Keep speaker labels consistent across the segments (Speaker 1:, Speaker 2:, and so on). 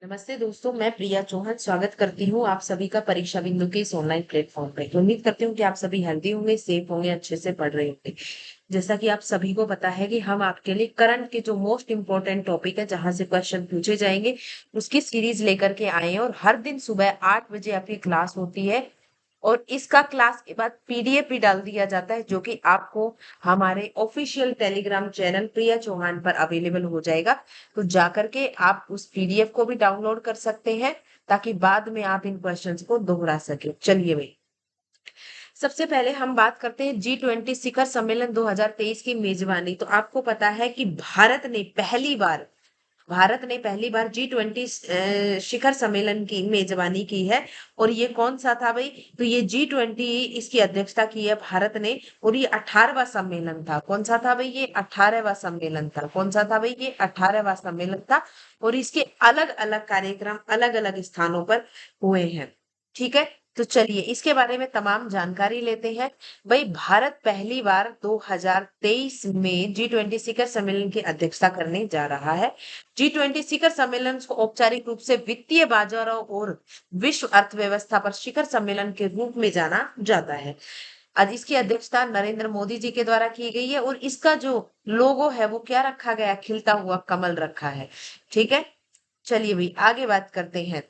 Speaker 1: नमस्ते दोस्तों, मैं प्रिया चौहान स्वागत करती हूँ आप सभी का परीक्षा बिंदु के इस ऑनलाइन प्लेटफॉर्म पे। तो उम्मीद करती हूँ कि आप सभी हेल्दी होंगे, सेफ होंगे, अच्छे से पढ़ रहे होंगे। जैसा कि आप सभी को पता है कि हम आपके लिए करंट के जो मोस्ट इम्पोर्टेंट टॉपिक है, जहां से क्वेश्चन पूछे जाएंगे, उसकी सीरीज लेकर के आए हैं। और हर दिन सुबह 8 बजे आपकी क्लास होती है और इसका क्लास के बाद पीडीएफ भी डाल दिया जाता है, जो कि आपको हमारे ऑफिशियल टेलीग्राम चैनल प्रिया चौहान पर अवेलेबल हो जाएगा। तो जाकर के आप उस पीडीएफ को भी डाउनलोड कर सकते हैं, ताकि बाद में आप इन क्वेश्चंस को दोहरा सके। चलिए भाई, सबसे पहले हम बात करते हैं G20 शिखर सम्मेलन 2023 की मेजबानी। तो आपको पता है कि भारत ने पहली बार G20 शिखर सम्मेलन की मेजबानी की है। और ये कौन सा था भाई? तो ये G20 इसकी अध्यक्षता की है भारत ने। और ये 18वां सम्मेलन था। कौन सा था भाई? ये 18वां सम्मेलन था। कौन सा था भाई? ये 18वां सम्मेलन था। और इसके अलग अलग कार्यक्रम अलग अलग स्थानों पर हुए हैं। ठीक है, तो चलिए इसके बारे में तमाम जानकारी लेते हैं। भाई, भारत पहली बार 2023 में G20 शिखर सम्मेलन की अध्यक्षता करने जा रहा है। G20 शिखर सम्मेलन को औपचारिक रूप से वित्तीय बाजारों और विश्व अर्थव्यवस्था पर शिखर सम्मेलन के रूप में जाना जाता है। आज इसकी अध्यक्षता नरेंद्र मोदी जी के द्वारा की गई है। और इसका जो लोगो है वो क्या रखा गया? खिलता हुआ कमल रखा है। ठीक है, चलिए भाई आगे बात करते हैं।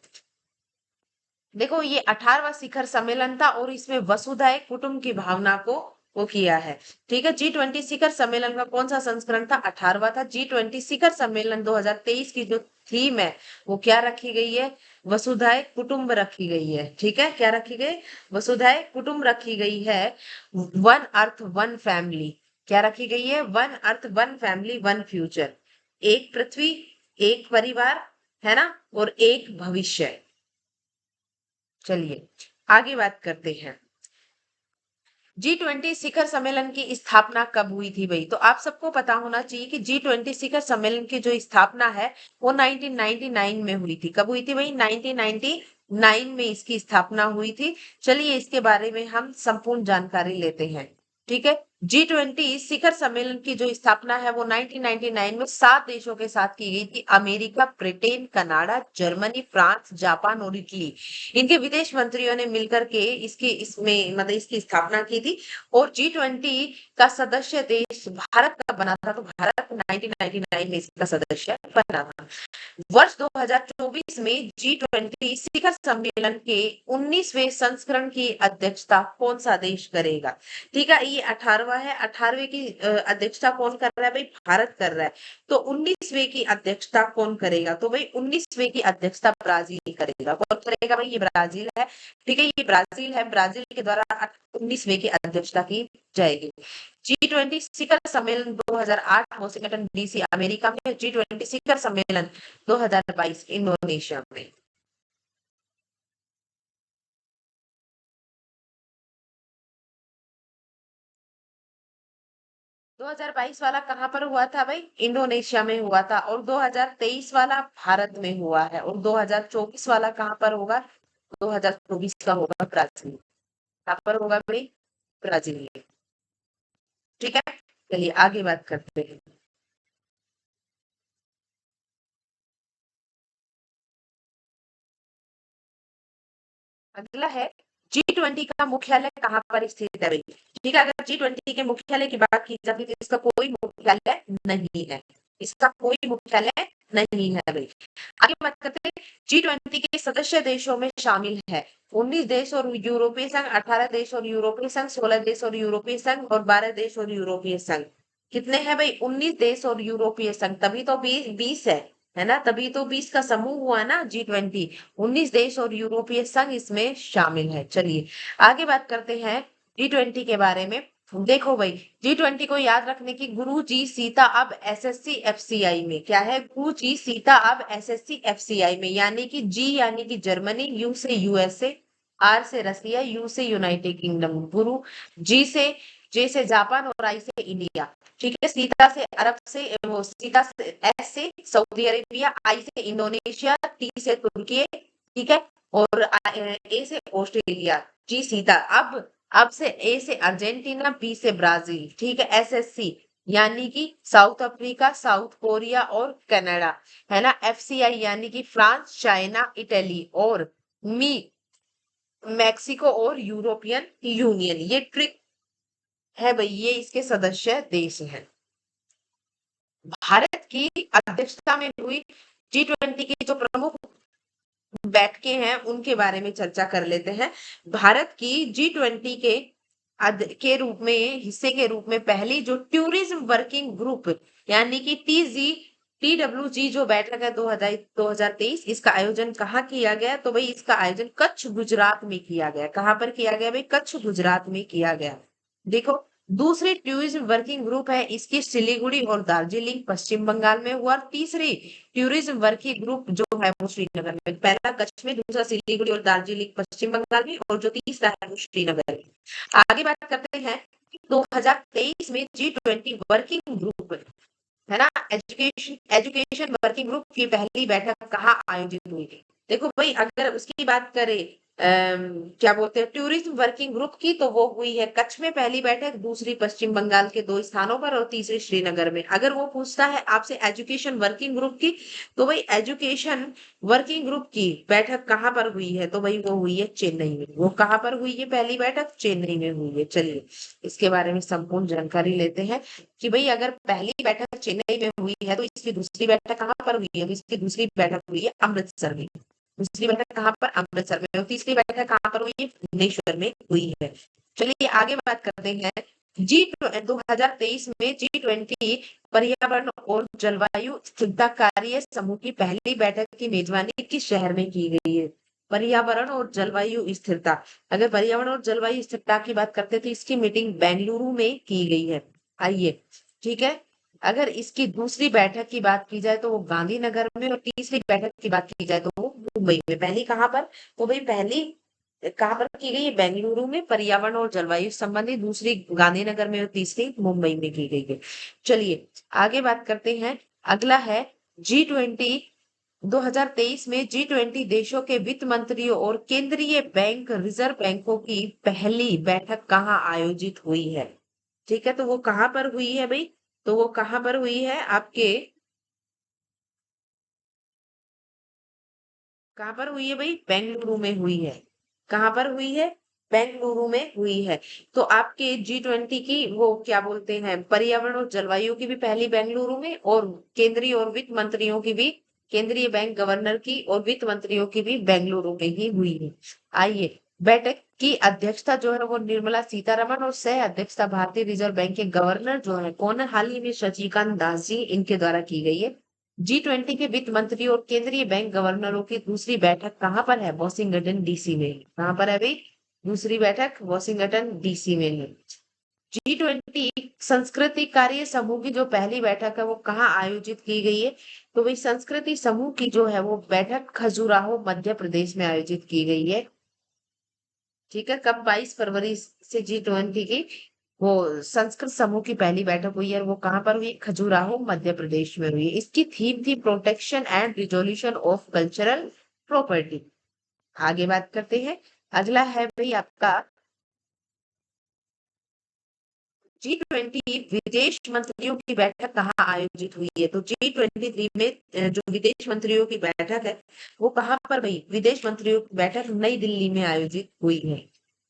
Speaker 1: देखो, ये 18वां शिखर सम्मेलन था और इसमें वसुधैव कुटुंब की भावना को वो किया है। ठीक है, G20 शिखर सम्मेलन का कौन सा संस्करण था? 18वां था। G20 शिखर सम्मेलन 2023 की जो थीम है वो क्या रखी गई है? वसुधैव कुटुंब रखी गई है। ठीक है, क्या रखी गई? वसुधैव कुटुंब रखी गई है। One earth one family. क्या रखी गई है? One earth one family one future. एक पृथ्वी, एक परिवार, है ना, और एक भविष्य। चलिए आगे बात करते हैं। G20 शिखर सम्मेलन की स्थापना कब हुई थी भाई? तो आप सबको पता होना चाहिए कि G20 शिखर सम्मेलन की जो स्थापना है वो 1999 में हुई थी। कब हुई थी भाई? 1999 में इसकी स्थापना हुई थी। चलिए इसके बारे में हम संपूर्ण जानकारी लेते हैं। ठीक है, G20 शिखर सम्मेलन की जो स्थापना है वो 1999 में 7 देशों के साथ की गई थी। America, Britain, Canada, Germany, France, Japan और इटली। इनके विदेश मंत्रियों ने मिलकर के इसकी स्थापना की थी। और G20 का सदस्य देश भारत का बना था। तो भारत 1999 में इसका सदस्य बना था। वर्ष 2024 में G20 शिखर सम्मेलन के 19वें संस्करण की अध्यक्षता कौन सा देश करेगा? ठीक है, ये 18वां है। 18वें की अध्यक्षता कौन कर रहा है भाई? भारत कर रहा है। तो 19वें की अध्यक्षता कौन करेगा? तो भाई 19वें की अध्यक्षता ब्राजील करेगा। कौन करेगा भाई? ये ब्राजील है। ठीक है, ये ब्राजील है। ब्राजील के द्वारा 19वें की अध्यक्षता की जाएगी। G20 शिखर सम्मेलन 2008 वाशिंगटन डीसी अमेरिका में। G20 शिखर सम्मेलन 2022 इंडोनेशिया में। 2022 वाला कहाँ पर हुआ था भाई? इंडोनेशिया में हुआ था। और 2023 वाला भारत में हुआ है। और 2024 वाला कहाँ पर होगा? 2024 का होगा ब्राजील। कहाँ पर होगा भाई? ब्राजील में। ठीक है, चलिए आगे बात करते हैं। अगला है G20 का मुख्यालय कहाँ पर स्थित है भाई? ठीक है, अगर G20 के मुख्यालय की बात की जाती है तो इसका कोई मुख्यालय नहीं है। इसका कोई मुख्यालय नहीं है भाई। आगे बात करते हैं। G20 के सदस्य देशों में शामिल है 19 देश और यूरोपीय संघ, 18 देश और यूरोपीय संघ, 16 देश और यूरोपीय संघ और 12 देश और यूरोपीय संघ। कितने हैं भाई? 19 देश और यूरोपीय संघ, तभी तो 20 है ना, तभी तो 20 का समूह हुआ ना G20। 19 देश और यूरोपीय संघ इसमें शामिल है। चलिए आगे बात करते हैं G20 के बारे में। देखो भाई, G20 को याद रखने की, गुरु जी सीता अब एसएससी एफसीआई में। क्या है? गुरु जी सीता अब एसएससी एफसीआई में। यानी कि G यानी कि जर्मनी, यू से यूएसए, आर से रसिया, यू से यूनाइटेड किंगडम। गुरु जी से, जे से जापान और आई से इंडिया। ठीक है, सीता से अरब से वो सीता से, एस से सऊदी अरेबिया, आई से इंडोनेशिया, टी से तुर्की। ठीक है, और ए से ऑस्ट्रेलिया। जी सीता। अब से ए से अर्जेंटीना, बी से ब्राजील। ठीक है, एसएससी यानी कि साउथ अफ्रीका, साउथ कोरिया और कनाडा, है ना। एफसीआई यानी कि फ्रांस, चाइना, इटली और मी मैक्सिको और यूरोपियन यूनियन, ये ट्रिक है भाई, ये इसके सदस्य देश हैं। भारत की अध्यक्षता में हुई G20 की जो प्रमुख बैठकें हैं उनके बारे में चर्चा कर लेते हैं। भारत की G20 के रूप में, हिस्से के रूप में पहली जो टूरिज्म वर्किंग ग्रुप यानी कि TWG जो बैठक है 2023, इसका आयोजन कहाँ किया गया? तो भाई इसका आयोजन कच्छ गुजरात में किया गया। कहाँ पर किया गया भाई? कच्छ गुजरात में किया गया। देखो, दूसरी टूरिज्म वर्किंग ग्रुप है इसकी सिलीगुड़ी और दार्जिलिंग पश्चिम बंगाल में हुआ। और तीसरी टूरिज्म वर्किंग ग्रुप जो है वो श्रीनगर में, पहला कच्छ में, दूसरा सिलीगुड़ी और दार्जिलिंग पश्चिम बंगाल में, और जो तीसरा है वो श्रीनगर में। आगे बात करते हैं 2023 में G20 वर्किंग ग्रुप, है ना, एजुकेशन एजुकेशन वर्किंग ग्रुप की पहली बैठक कहाँ आयोजित हुई थी? देखो भाई, अगर उसकी बात करें क्या बोलते हैं टूरिज्म वर्किंग ग्रुप की, तो वो हुई है कच्छ में पहली बैठक, दूसरी पश्चिम बंगाल के 2 स्थानों पर और तीसरी श्रीनगर में। अगर वो पूछता है आपसे एजुकेशन वर्किंग ग्रुप की, तो भाई एजुकेशन वर्किंग ग्रुप की बैठक कहाँ पर हुई है? तो भाई वो हुई है चेन्नई में। वो कहाँ पर हुई है पहली बैठक? चेन्नई में हुई है। चलिए इसके बारे में संपूर्ण जानकारी लेते हैं कि भाई अगर पहली बैठक चेन्नई में हुई है तो इसकी दूसरी बैठक कहाँ पर हुई है? तो इसकी दूसरी बैठक हुई है अमृतसर में। दूसरी बैठक कहाँ पर? अमृतसर में। और तीसरी बैठक कहाँ पर हुई है? भुवनेश्वर में हुई है। चलिए आगे बात करते हैं। जी 2023 में G20 पर्यावरण और जलवायु स्थिरता कार्य समूह की पहली बैठक की मेजबानी किस शहर में की गई है? पर्यावरण और जलवायु स्थिरता, अगर पर्यावरण और जलवायु स्थिरता की बात करते हैं तो इसकी मीटिंग बेंगलुरु में की गई है। आइए, ठीक है। अगर इसकी दूसरी बैठक की बात की जाए तो वो गांधीनगर में, और तीसरी बैठक की बात की जाए तो वो मुंबई में। पहली कहाँ पर? तो भाई पहली कहाँ पर की गई है? बेंगलुरु में पर्यावरण और जलवायु संबंधी, दूसरी गांधीनगर में और तीसरी मुंबई में की गई है। चलिए आगे बात करते हैं। अगला है G20 2023 में G20 देशों के वित्त मंत्रियों और केंद्रीय बैंक, रिजर्व बैंकों की पहली बैठक कहाँ आयोजित हुई है? ठीक है, तो वो कहाँ पर हुई है भाई? तो वो कहाँ पर हुई है आपके? कहाँ पर हुई है भाई? बेंगलुरु में हुई है। कहाँ पर हुई है? बेंगलुरु में हुई है। तो आपके G20 की वो क्या बोलते हैं पर्यावरण और जलवायु की भी पहली बेंगलुरु में, और केंद्रीय और वित्त मंत्रियों की भी, केंद्रीय बैंक गवर्नर की और वित्त मंत्रियों की भी बेंगलुरु में ही हुई है। आइए, बैठक की अध्यक्षता जो है वो निर्मला सीतारमण, और सह अध्यक्षता भारतीय रिजर्व बैंक के गवर्नर जो है कौन है? हाल ही में शक्तिकांत दास जी, इनके द्वारा की गई है। G20 के वित्त मंत्री और केंद्रीय बैंक गवर्नरों की दूसरी बैठक कहाँ पर है? वॉशिंगटन डीसी में। कहाँ पर है भाई? दूसरी बैठक वॉशिंगटन डीसी में है। G20 संस्कृति कार्य समूह की जो पहली बैठक है वो कहाँ आयोजित की गई है? तो भाई संस्कृति समूह की जो है वो बैठक खजुराहो मध्य प्रदेश में आयोजित की गई है। ठीक है, कब? 22 फरवरी से G20 की वो संस्कृत समूह की पहली बैठक हुई है, और वो कहाँ पर हुई? खजुराहो मध्य प्रदेश में हुई है। इसकी थीम थी protection and resolution of cultural property. आगे बात करते हैं। अगला है भाई आपका G20 विदेश मंत्रियों की बैठक कहाँ आयोजित हुई है? तो G23 में जो विदेश मंत्रियों की बैठक है वो कहाँ पर भाई? विदेश मंत्रियों की बैठक नई दिल्ली में आयोजित हुई है।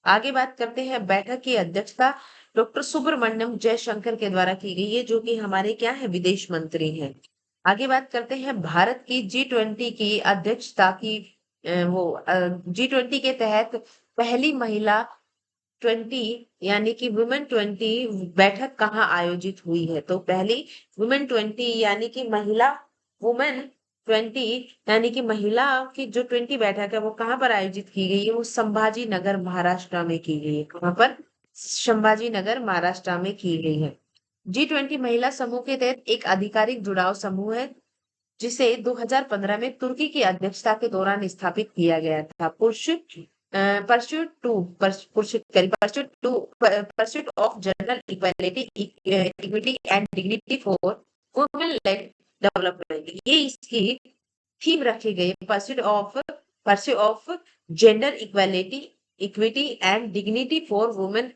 Speaker 1: आगे बात करते हैं। बैठक की अध्यक्षता डॉक्टर सुब्रमण्यम जयशंकर के द्वारा की गई है, जो कि हमारे क्या है? विदेश मंत्री हैं। आगे बात करते हैं। भारत की G20 की अध्यक्षता की G20 के तहत पहली महिला 20 यानी कि वुमेन 20 बैठक कहाँ आयोजित हुई है? तो पहली वुमेन 20 यानी कि महिला, वुमेन 20 यानी कि महिला की जो 20 बैठक है वो कहाँ पर आयोजित की गई है? वो संभाजी नगर महाराष्ट्र में की गई है। कहाँ पर? संभाजी नगर महाराष्ट्र में की गई है। G20 महिला समूह के तहत एक आधिकारिक जुड़ाव समूह है, जिसे 2015 में तुर्की की अध्यक्षता के दौरान स्थापित किया गया था। Pursuit of general equality, equity and dignity for women lead development, ये इसकी थीम रखी गई। Pursuit of gender equality, equity and dignity for women,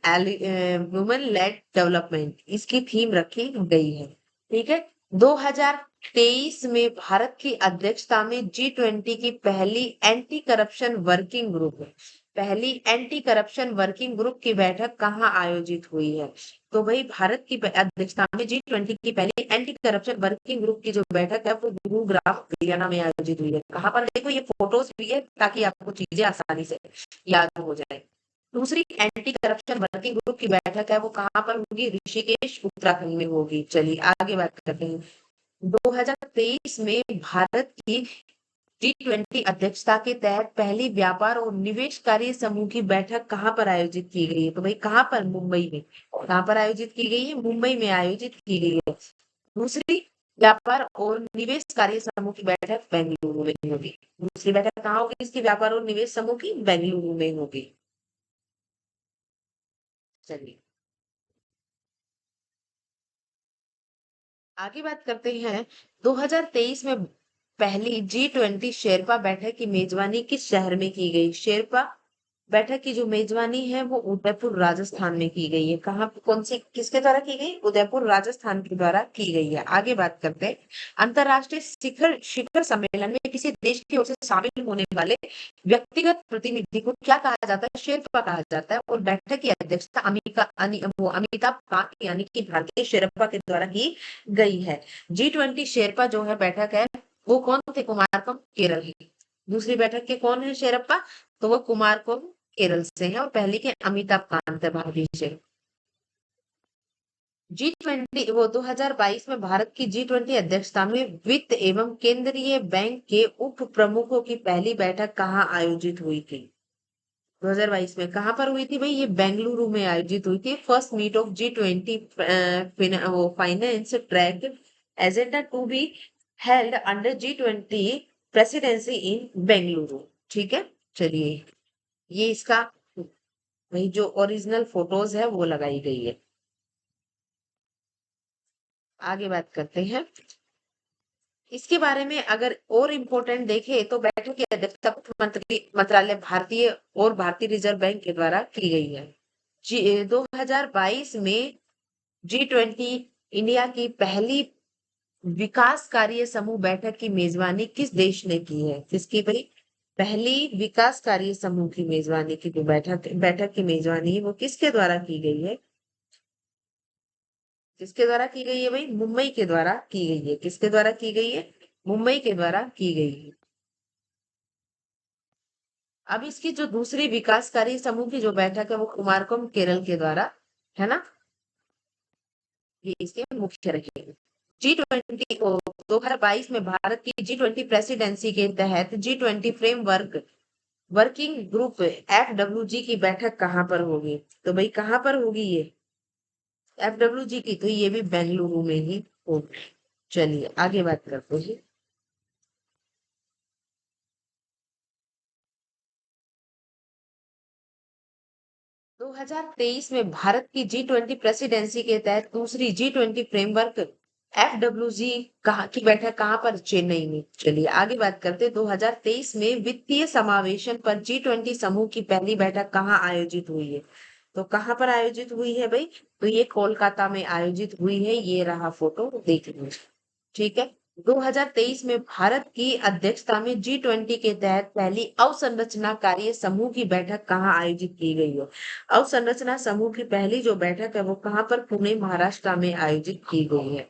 Speaker 1: women lead development, इसकी थीम रखी गई है। ठीक है। 2023 में भारत की अध्यक्षता में G20 की पहली एंटी करप्शन वर्किंग ग्रुप की बैठक कहाँ आयोजित हुई है? तो भाई भारत की अध्यक्षता में G20 की पहली एंटी करप्शन वर्किंग ग्रुप की जो बैठक है वो गुरुग्राम हरियाणा में आयोजित हुई है। कहाँ पर? देखो ये फोटोज भी है ताकि आपको चीजें आसानी से याद हो जाए। दूसरी एंटी करप्शन वर्किंग ग्रुप की बैठक है वो कहाँ पर होगी? ऋषिकेश उत्तराखंड में होगी। चलिए आगे बात करते हैं। 2023 में भारत की G20 अध्यक्षता के तहत पहली व्यापार और निवेश कार्य समूह की बैठक कहाँ पर आयोजित की गई है? तो भाई कहाँ पर? मुंबई में। कहाँ पर आयोजित की गई है? मुंबई में आयोजित की गई है। दूसरी व्यापार और निवेश कार्य समूह की बैठक बेंगलुरु में होगी। दूसरी बैठक कहाँ होगी इसकी? व्यापार और निवेश समूह की बेंगलुरु में होगी। चलिए आगे बात करते हैं। 2023 में पहली G20 शेरपा बैठक की मेजबानी किस शहर में की गई? शेरपा बैठक की जो मेजबानी है वो उदयपुर राजस्थान में की गई है। कहाँ, कौन सी, किसके द्वारा की गई? उदयपुर राजस्थान के द्वारा की गई है। आगे बात करते हैं। अंतरराष्ट्रीय शिखर शिखर सम्मेलन में किसी देश की ओर से शामिल होने वाले व्यक्तिगत प्रतिनिधि को क्या कहा जाता है? शेरपा कहा जाता है। और बैठक की अध्यक्षता अमिताभ कांत यानी कि भारतीय शेरपा के द्वारा की गई है। G20 शेरपा जो है बैठक है वो कौन थे? कुमारकम केरल की। दूसरी बैठक के कौन है शेरप्पा? तो वो कुमारकोम केरल से है। और पहली के अमिताभ कांत है भारतीय से। G20 वो 2022 में भारत की G20 अध्यक्षता में वित्त एवं केंद्रीय बैंक के उप प्रमुखों की पहली बैठक कहाँ आयोजित हुई थी? 2022 में कहाँ पर हुई थी भाई? ये बेंगलुरु में आयोजित हुई थी। First meet of G20 finance track agenda to be held under G20 presidency in Bengaluru. ठीक है। चलिए ये इसका वही जो ओरिजिनल फोटोज है वो लगाई गई है। आगे बात करते हैं। इसके बारे में अगर और इम्पोर्टेंट देखें तो बैठक की अध्यक्षता मंत्रालय भारतीय और भारतीय रिजर्व बैंक के द्वारा की गई है। 2022 में G20 इंडिया की पहली विकास कार्य समूह बैठक की मेजबानी किस देश ने की है? किसकी भाई? पहली विकास कार्य समूह की मेजबानी की जो बैठक बैठक की मेजबानी है वो किसके द्वारा की गई है? किसके द्वारा की गई है भाई? मुंबई के द्वारा की गई है। किसके द्वारा की गई है? मुंबई के द्वारा की गई है। अब इसकी जो दूसरी विकासकारी समूह की जो बैठक है वो कुमारकोम केरल के द्वारा है ना, ये इसके मुख्य रहे। G20 को 2022 में भारत की G20 प्रेसिडेंसी के तहत G20 framework working group FWG की बैठक कहाँ पर होगी? तो भाई कहाँ पर होगी ये FWG की? तो ये भी बेंगलुरु में ही होगी। चलिए आगे बात करते हैं। 2023 में भारत की G20 प्रेसिडेंसी के तहत दूसरी G20 फ्रेमवर्क FWG कहाँ की बैठक कहाँ पर? चेन्नई में। चलिए आगे बात करते हैं। 2023 में वित्तीय समावेशन पर G20 समूह की पहली बैठक कहाँ आयोजित हुई है? तो कहाँ पर आयोजित हुई है भाई? तो ये कोलकाता में आयोजित हुई है। ये रहा फोटो, देख लीजिए। ठीक है। 2023 में भारत की अध्यक्षता में G20 के तहत पहली अवसंरचना कार्य समूह की बैठक कहाँ आयोजित की गई है? अवसंरचना समूह की पहली जो बैठक है वो कहाँ पर? पुणे महाराष्ट्र में आयोजित की गई है।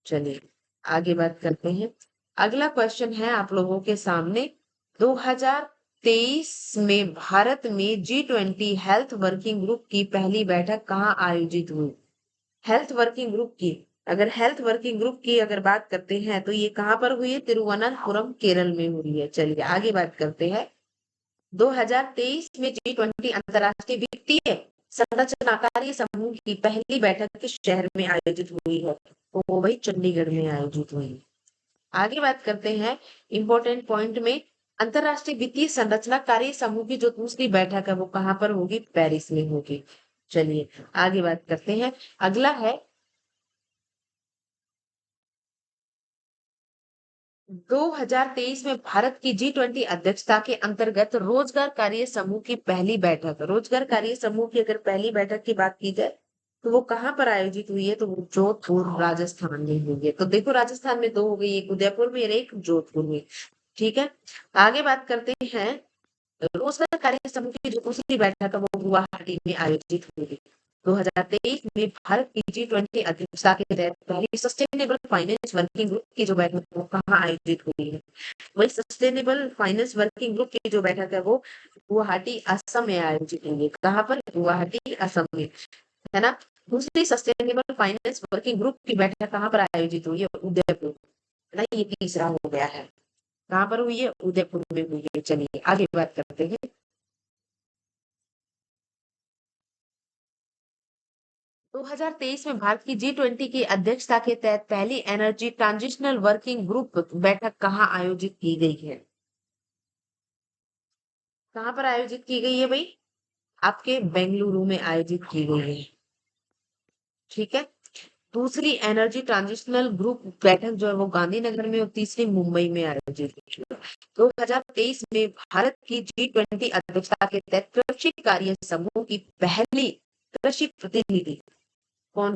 Speaker 1: चलिए आगे बात करते हैं। अगला क्वेश्चन है आप लोगों के सामने। 2023 में भारत में G20 हेल्थ वर्किंग ग्रुप की पहली बैठक कहाँ आयोजित हुई? हेल्थ वर्किंग ग्रुप की, अगर हेल्थ वर्किंग ग्रुप की अगर बात करते हैं तो ये कहाँ पर हुई है? तिरुवनंतपुरम केरल में हुई है। चलिए आगे बात करते हैं। 2023 में G20 अंतरराष्ट्रीय वित्तीय संरचनाकारी समूह की पहली बैठक किस शहर में आयोजित हुई है? तो वो भाई चंडीगढ़ में आयोजित हुई है। आगे बात करते हैं इंपॉर्टेंट पॉइंट में। अंतरराष्ट्रीय वित्तीय संरचना कार्य समूह की जो दूसरी बैठक है वो कहाँ पर होगी? पेरिस में होगी। चलिए आगे बात करते हैं। अगला है 2023 में भारत की G20 अध्यक्षता के अंतर्गत रोजगार कार्य समूह की पहली बैठक, रोजगार कार्य समूह की अगर पहली बैठक की बात की जाए तो वो कहाँ पर आयोजित हुई है, तो वो जोधपुर राजस्थान में हुई है। तो देखो राजस्थान में दो हो गई, एक उदयपुर में और एक जोधपुर में। ठीक है, आगे बात करते हैं। रोजगार कार्य समूह की जो दूसरी बैठक है वो गुवाहाटी में आयोजित हुई। 2023 में भारत की G20 अध्यक्षता के तहत पहली सस्टेनेबल फाइनेंस वर्किंग ग्रुप की जो बैठक वो कहाँ आयोजित हुई है, वही सस्टेनेबल फाइनेंस वर्किंग ग्रुप की जो बैठक है वो गुवाहाटी असम में आयोजित हुई है। कहाँ पर? गुवाहाटी असम में, है ना। दूसरी सस्टेनेबल फाइनेंस वर्किंग ग्रुप की बैठक कहाँ पर आयोजित हुई है? उदयपुर, है ना। ये तीसरा हो गया है। कहाँ पर हुई है? उदयपुर में हुई है। चलिए आगे बात करते हैं। 2023 में भारत की G20 की अध्यक्षता के तहत पहली एनर्जी ट्रांजिशनल वर्किंग ग्रुप बैठक कहाँ आयोजित की गई है? कहाँ पर आयोजित की गई है भाई? आपके बेंगलुरु में आयोजित की गई है। ठीक है, दूसरी एनर्जी ट्रांजिशनल ग्रुप बैठक जो है वो गांधीनगर में और तीसरी मुंबई में आयोजित हुई है। 2023 में भारत की G20 अध्यक्षता के तहत कृषि कार्य समूह की पहली कृषि प्रतिनिधि कौन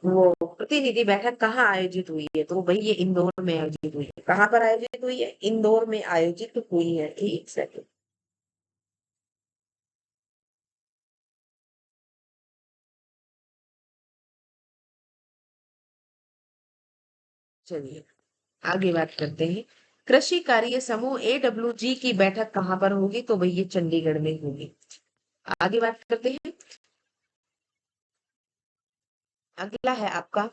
Speaker 1: वो प्रतिनिधि बैठक कहाँ आयोजित हुई है, तो भाई ये इंदौर में आयोजित हुई है। कहाँ पर आयोजित हुई है? इंदौर में आयोजित हुई है। एक सेकंड, चलिए आगे बात करते हैं। कृषि कार्य समूह AWG की बैठक कहाँ पर होगी, तो भाई ये चंडीगढ़ में होगी। आगे बात करते हैं। अगला है आपका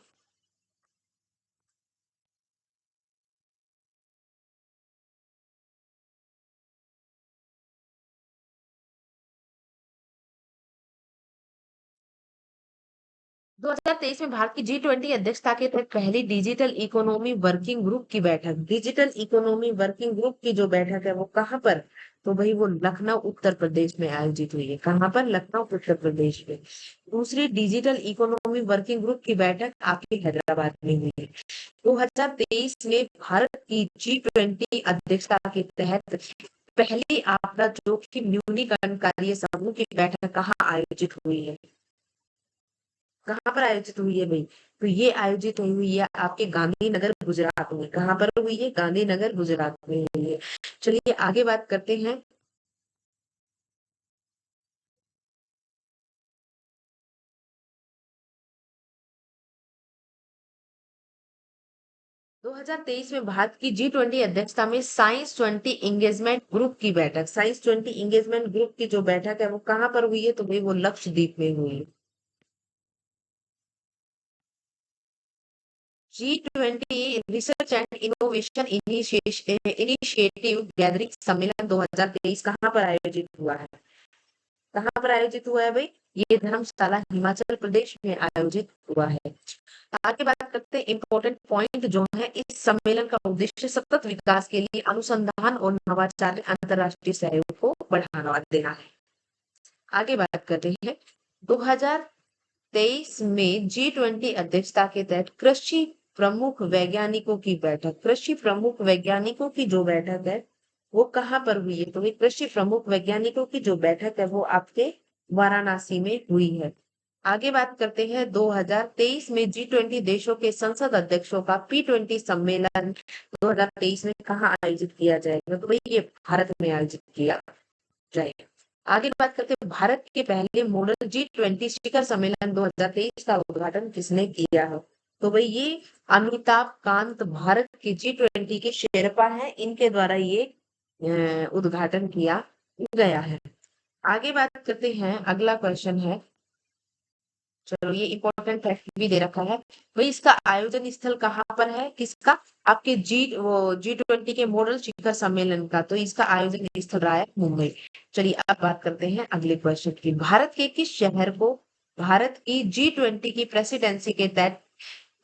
Speaker 1: 2023 में भारत की G20 अध्यक्षता के तहत पहली डिजिटल इकोनॉमी वर्किंग ग्रुप की बैठक, डिजिटल इकोनॉमी वर्किंग ग्रुप की जो बैठक है वो कहाँ पर, तो भाई वो लखनऊ उत्तर प्रदेश में आयोजित हुई है। कहाँ पर? लखनऊ उत्तर प्रदेश में। दूसरी डिजिटल इकोनॉमी वर्किंग ग्रुप की बैठक आपकी हैदराबाद में हुई है। 2023 में भारत की G20 अध्यक्षता के तहत पहली आपदा जोखिम न्यूनीकरण कार्य समूह की बैठक कहाँ आयोजित हुई है? कहाँ पर आयोजित हुई है भाई? तो ये आयोजित हुई है आपके गांधीनगर गुजरात में। कहाँ पर हुई है? गांधीनगर गुजरात में हुई है। चलिए आगे बात करते हैं। 2023 में भारत की G20 अध्यक्षता में साइंस 20 एंगेजमेंट ग्रुप की बैठक, साइंस 20 एंगेजमेंट ग्रुप की जो बैठक है वो कहाँ पर हुई है, तो भाई वो लक्षद्वीप में हुई है। G20 research and innovation initiative gathering सम्मेलन 2023 कहाँ पर आयोजित हुआ है? कहाँ पर आयोजित हुआ है भाई? ये धर्मशाला हिमाचल प्रदेश में आयोजित हुआ है। आगे बात करते हैं। इंपॉर्टेंट पॉइंट जो है, इस सम्मेलन का उद्देश्य सतत विकास के लिए अनुसंधान और नवाचार में अंतर्राष्ट्रीय सहयोग को बढ़ावा देना है। आगे बात करते हैं। 2023 में G20 अध्यक्षता के तहत कृषि प्रमुख वैज्ञानिकों की बैठक, कृषि प्रमुख वैज्ञानिकों की जो बैठक है वो कहाँ पर हुई है, तो ये कृषि प्रमुख वैज्ञानिकों की जो बैठक है वो आपके वाराणसी में हुई है। आगे बात करते हैं। 2023 में G20 देशों के संसद अध्यक्षों का P20 सम्मेलन 2023 में कहाँ आयोजित किया जाएगा, तो भाई ये भारत में आयोजित किया जाएगा। आगे बात करते हैं। भारत के पहले मॉडल G20 शिखर सम्मेलन 2023 का उद्घाटन किसने किया है, तो भाई ये अमिताभ कांत भारत के G20 के शेरपा हैं, इनके द्वारा ये उद्घाटन किया गया है। आगे बात करते हैं। अगला क्वेश्चन है, चलो ये इंपॉर्टेंट फैक्ट भी दे रखा है भाई, इसका आयोजन स्थल कहाँ पर है, किसका? आपके G20 के मॉडल शिखर सम्मेलन का, तो इसका आयोजन स्थल रहा है मुंबई। चलिए अब बात करते हैं अगले क्वेश्चन की। भारत के किस शहर को भारत की G20 की प्रेसिडेंसी के तहत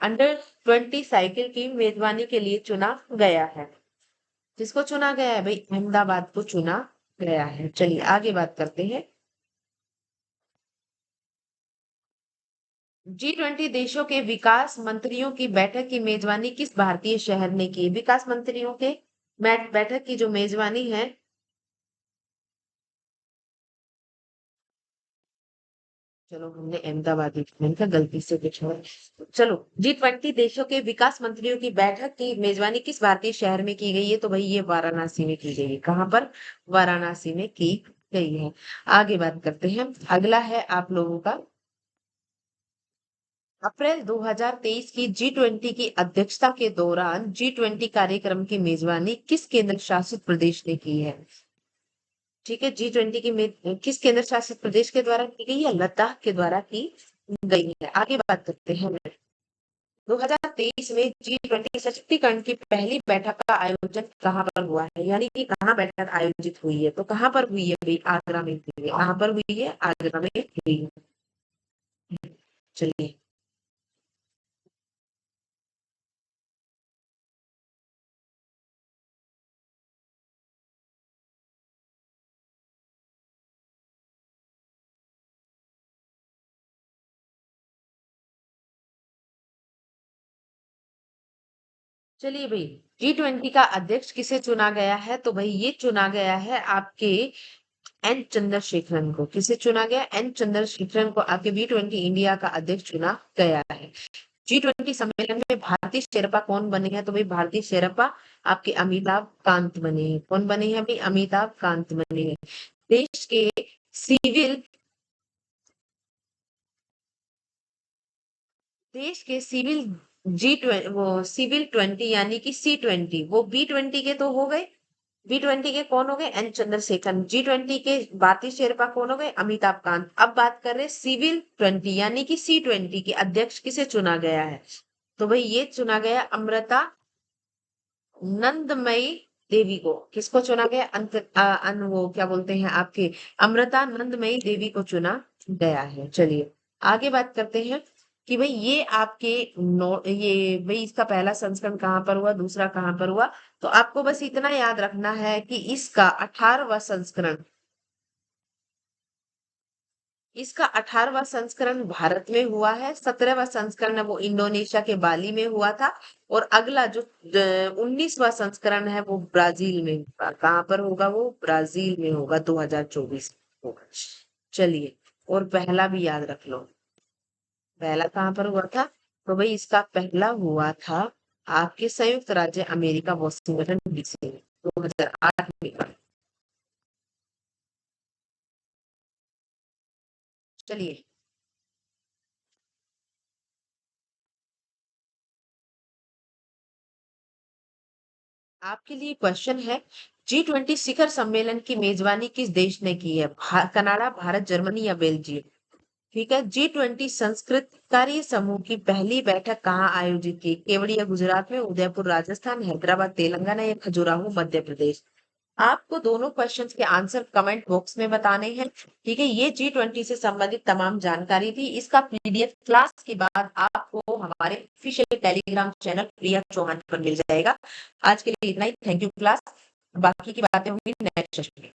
Speaker 1: अंडर 20 साइकिल की मेजबानी के लिए चुना गया है? किसको चुना गया है भाई? अहमदाबाद को चुना गया है। चलिए आगे बात करते हैं। G20 देशों के विकास मंत्रियों की बैठक की मेजबानी किस भारतीय शहर ने की? विकास मंत्रियों के बैठक की जो मेजबानी है, चलो हमने अहमदाबाद लिख मैंने कहा गलती से कुछ और। चलो, G20 देशों के विकास मंत्रियों की बैठक की मेजबानी किस भारतीय शहर में की गई है? तो भाई ये वाराणसी में की गई है। कहाँ पर? वाराणसी में की गई है। आगे बात करते हैं। अगला है आप लोगों का, अप्रैल 2023 की G20 की अध्यक्षता के दौरान G20 कार्यक्रम की मेजबानी किस केंद्र शासित प्रदेश ने की है? ठीक है, G20 की किस केंद्र शासित प्रदेश के द्वारा की गई है? लद्दाख के द्वारा की गई है। आगे बात करते हैं। 2023 में G20 सशक्तिकरण की पहली बैठक का आयोजन कहाँ पर हुआ है? यानी कि कहाँ बैठक आयोजित हुई है? तो कहाँ पर हुई है भाई? आगरा में हुई है। कहाँ पर हुई है? आगरा में हुई है। चलिए, चलिए भाई, G20 का अध्यक्ष किसे चुना गया है? तो भाई ये चुना गया है आपके एन चंद्रशेखरन को। किसे चुना गया? एन चंद्रशेखरन को आपके B20 इंडिया का अध्यक्ष चुना गया है। G20 सम्मेलन में भारतीय शेरपा कौन बने हैं? तो भाई भारतीय शेरपा आपके अमिताभ कांत बने हैं। कौन बने हैं भाई? अमिताभ कांत बने हैं। देश के सिविल देश के सिविल G20, वो सिविल 20 यानी कि C20, वो B20 के तो हो गए। B20 के कौन हो गए? एन चंद्रशेखर। G20 के भारतीय शेरपा कौन हो गए? अमिताभ कांत। अब बात कर रहे हैं सिविल 20 यानी कि C20 के अध्यक्ष किसे चुना गया है? तो भाई ये चुना गया अमृता नंदमयी देवी को। किसको चुना गया? वो क्या बोलते हैं आपके, अमृता नंदमयी देवी को चुना गया है। चलिए, आगे बात करते हैं कि भाई ये आपके ये भाई इसका पहला संस्करण कहाँ पर हुआ, दूसरा कहाँ पर हुआ। तो आपको बस इतना याद रखना है कि इसका 18वां संस्करण भारत में हुआ है। 17वां संस्करण है वो इंडोनेशिया के बाली में हुआ था। और अगला जो 19वां संस्करण है वो ब्राजील में होगा। कहाँ पर होगा? वो ब्राजील में होगा, 2024 में होगा। चलिए, और पहला भी याद रख लो। पहला कहाँ पर हुआ था? तो भाई इसका पहला हुआ था आपके संयुक्त राज्य अमेरिका, वॉशिंगटन डीसी में, 2008 में। चलिए, आपके लिए क्वेश्चन है, G20 शिखर सम्मेलन की मेजबानी किस देश ने की है? कनाडा, भारत, जर्मनी या बेल्जियम? ठीक है। G20 संस्कृत कार्य समूह की पहली बैठक कहाँ आयोजित की? केवड़िया गुजरात में, उदयपुर राजस्थान, हैदराबाद तेलंगाना या खजुराहो मध्य प्रदेश? आपको दोनों क्वेश्चंस के आंसर कमेंट बॉक्स में बताने हैं। ठीक है, ये G20 से संबंधित तमाम जानकारी थी। इसका PDF क्लास के बाद आपको हमारे ऑफिशियल टेलीग्राम चैनल प्रिया चौहान पर मिल जाएगा। आज के लिए इतना ही। Thank you class. बाकी की बातें होंगी नेक्स्ट सेशन में।